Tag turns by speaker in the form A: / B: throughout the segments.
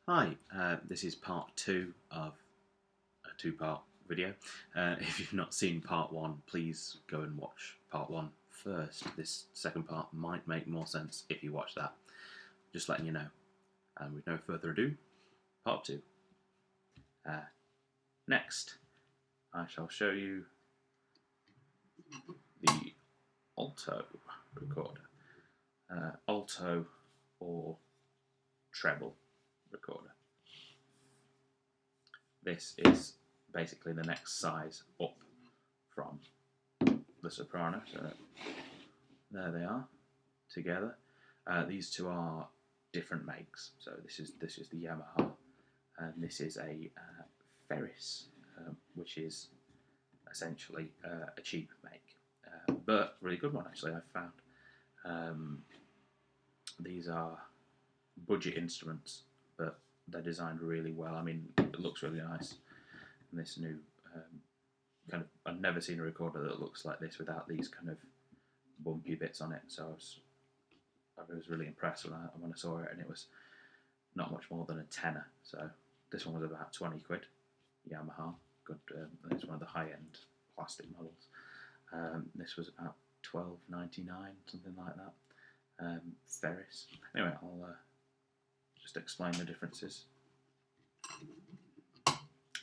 A: Hi, this is part two of a two-part video. If you've not seen part one, please go and watch part one first. This second part might make more sense if you watch that. Just letting you know. And with no further ado, part two. Next, I shall show you the alto recorder. Alto or treble recorder. This is basically the next size up from the soprano. So there they are together. These two are different makes. So this is the Yamaha, and this is a Ferris, which is essentially a cheap make, but really good one actually. I've found these are budget instruments, but they're designed really well. I mean, it looks really nice. And this new kind of, I've never seen a recorder that looks like this without these kind of bumpy bits on it. So I was really impressed when I saw it, and it was not much more than a tenner. So this one was about 20 quid, Yamaha. Good. It's one of the high-end plastic models. This was about $12.99, something like that. Ferris. Anyway, I'll just explain the differences.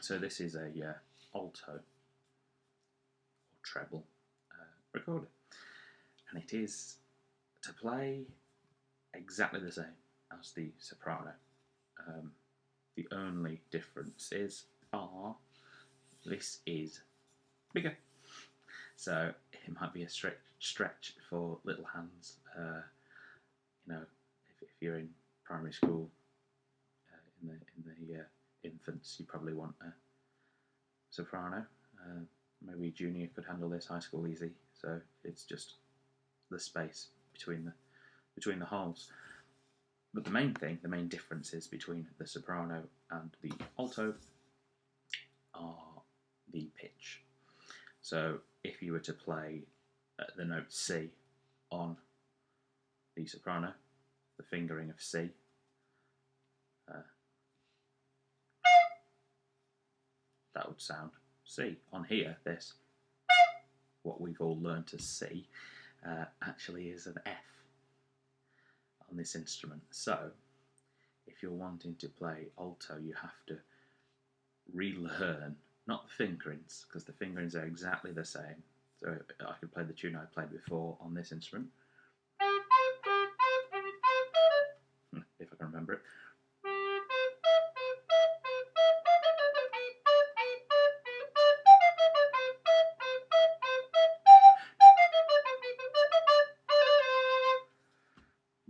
A: So this is a alto or treble recorder, and it is to play exactly the same as the soprano. The only differences are this is bigger, so it might be a stretch for little hands. You know, if you're in primary school, in the infants, you probably want a soprano. Maybe junior could handle this, high school easy. So it's just the space between the holes. But the main differences between the soprano and the alto are the pitch. So if you were to play the note C on the soprano, the fingering of C, that would sound C. On here, this, what we've all learned as C, actually is an F on this instrument. So if you're wanting to play alto, you have to relearn, not the fingerings, because the fingerings are exactly the same. So I could play the tune I played before on this instrument, if I can remember it.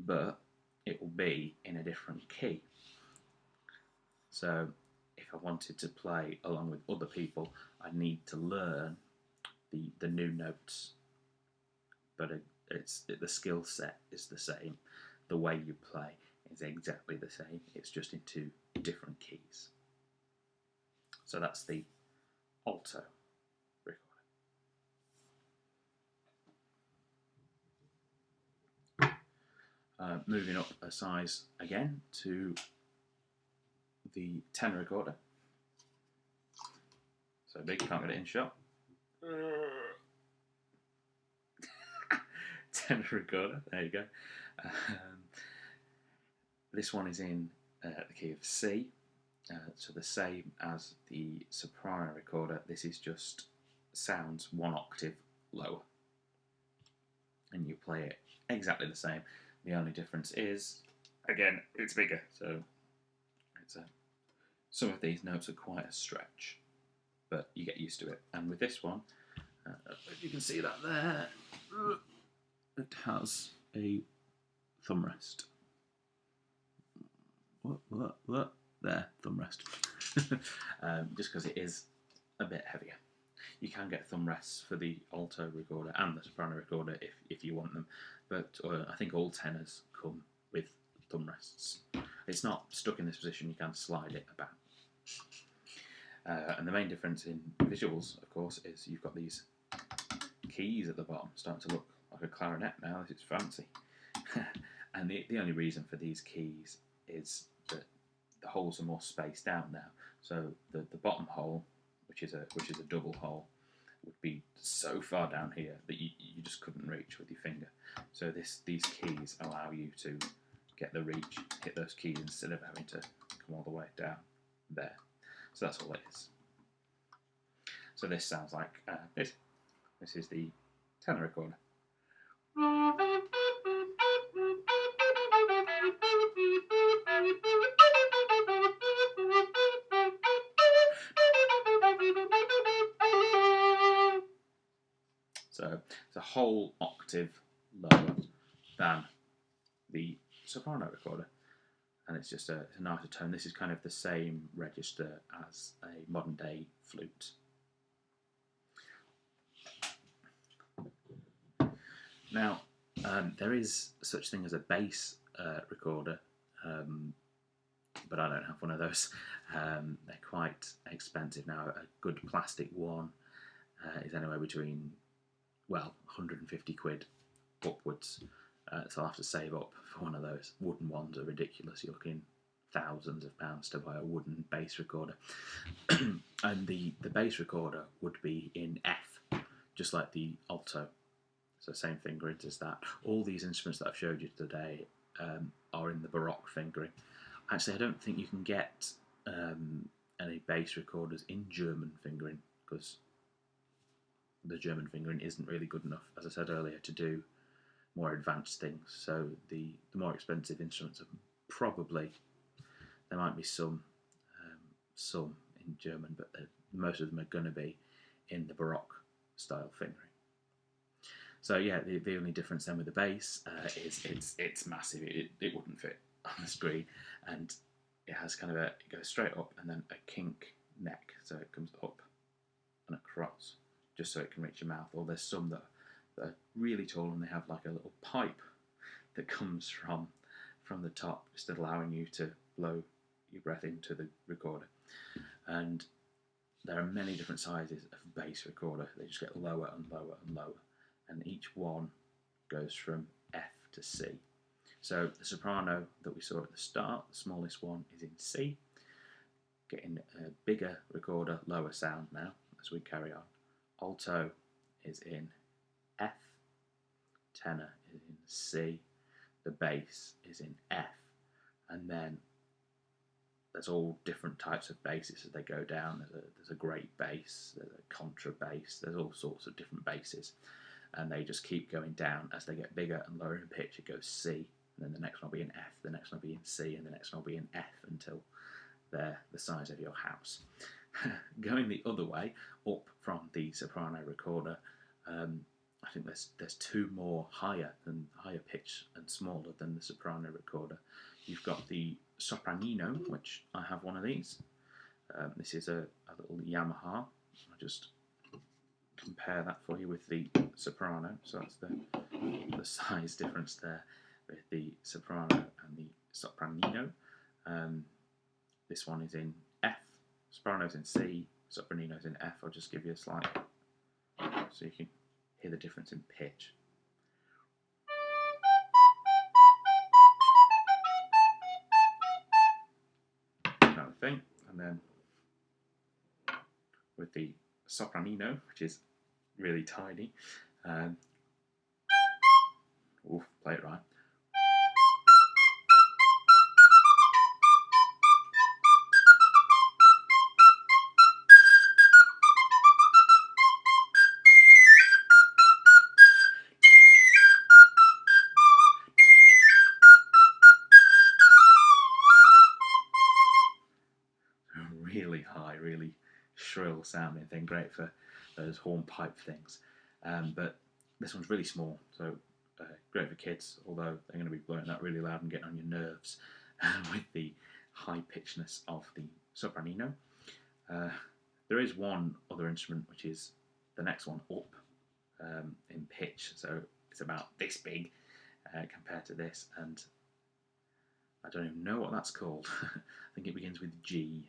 A: But it will be in a different key. So if I wanted to play along with other people, I need to learn the new notes. But the skill set is the same. The way you play is exactly the same. It's just in two different keys. So that's the alto recorder. Moving up a size again to the tenor recorder. So big, can't get it in shot. Tenor recorder, there you go. This one is in the key of C, so the same as the soprano recorder. This is just sounds one octave lower, and you play it exactly the same. The only difference is, again, it's bigger, so some of these notes are quite a stretch, but you get used to it. And with this one, if you can see that there, it has a thumb rest. What? There, thumb rest. Just because it is a bit heavier. You can get thumb rests for the alto recorder and the soprano recorder if you want them, but I think all tenors come with thumb rests. It's not stuck in this position, you can slide it about. And the main difference in visuals, of course, is you've got these keys at the bottom, starting to look like a clarinet now. This is fancy. And the only reason for these keys is that the the holes are more spaced out now. So the bottom hole, which is a double hole, would be so far down here that you just couldn't reach with your finger. So these keys allow you to get the reach, hit those keys instead of having to come all the way down there. So that's all it is. So this sounds like this. This is the tenor recorder. So it's a whole octave lower than the soprano recorder, and it's just a nicer tone. This is kind of the same register as a modern day flute. Now, there is such thing as a bass recorder, but I don't have one of those. They're quite expensive now. A good plastic one is anywhere between, well, 150 quid upwards. So I'll have to save up for one of those. Wooden ones are ridiculous. You're looking thousands of pounds to buy a wooden bass recorder. And the bass recorder would be in F, just like the alto. So same fingerings as that. All these instruments that I've showed you today are in the Baroque fingering. Actually, I don't think you can get any bass recorders in German fingering, because the German fingering isn't really good enough, as I said earlier, to do more advanced things. So the more expensive instruments are probably, there might be some in German, but most of them are going to be in the Baroque style fingering. So yeah, the only difference then with the bass is it's massive. It wouldn't fit on the screen, and it has kind of it goes straight up and then a kink neck, so it comes up and across, just so it can reach your mouth. Or there's some that are really tall and they have like a little pipe that comes from the top, just allowing you to blow your breath into the recorder. And there are many different sizes of bass recorder. They just get lower and lower and lower, and each one goes from F to C. So the soprano that we saw at the start, the smallest one, is in C, getting a bigger recorder, lower sound now as we carry on. Alto is in F, tenor is in C, the bass is in F, and then there's all different types of basses as they go down. There's a great bass, there's a contra bass, there's all sorts of different basses, and they just keep going down as they get bigger and lower in pitch. It goes C, and then the next one will be in F, the next one will be in C, and the next one will be in F until they're the size of your house. Going the other way, up from the soprano recorder, I think there's two more higher pitch and smaller than the soprano recorder. You've got the sopranino, which I have one of these. This is a little Yamaha. I'll just compare that for you with the soprano. So that's the size difference there with the soprano and the sopranino. This one is in F, soprano's in C, sopranino's in F. I'll just give you a slight, so you can hear the difference in pitch. Kind of thing. And then with the sopranino, which is really tiny, play it right. Really high, really shrill sounding thing, great for those hornpipe things. But this one's really small, so great for kids, although they're going to be blowing that really loud and getting on your nerves with the high pitchness of the sopranino. There is one other instrument which is the next one up in pitch, so it's about this big compared to this, and I don't even know what that's called. I think it begins with G.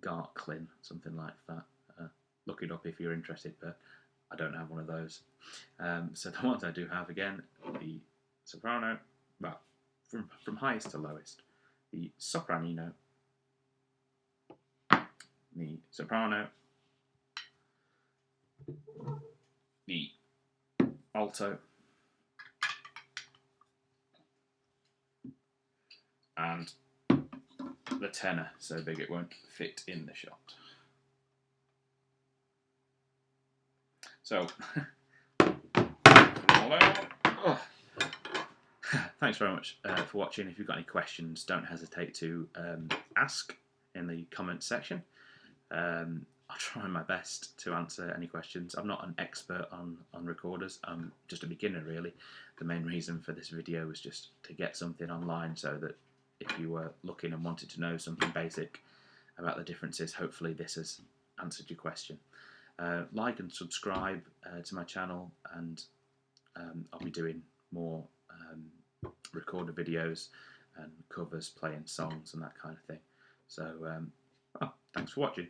A: Garklin, something like that. Look it up if you're interested, but I don't have one of those. So the ones I do have, again, the soprano, well, from highest to lowest, the sopranino, the soprano, the alto, and the tenor, so big it won't fit in the shot. So, thanks very much for watching. If you've got any questions, don't hesitate to ask in the comments section. I'll try my best to answer any questions. I'm not an expert on recorders. I'm just a beginner, really. The main reason for this video was just to get something online so that if you were looking and wanted to know something basic about the differences, hopefully this has answered your question. Like and subscribe to my channel, and I'll be doing more recorder videos and covers, playing songs and that kind of thing. So, well, thanks for watching.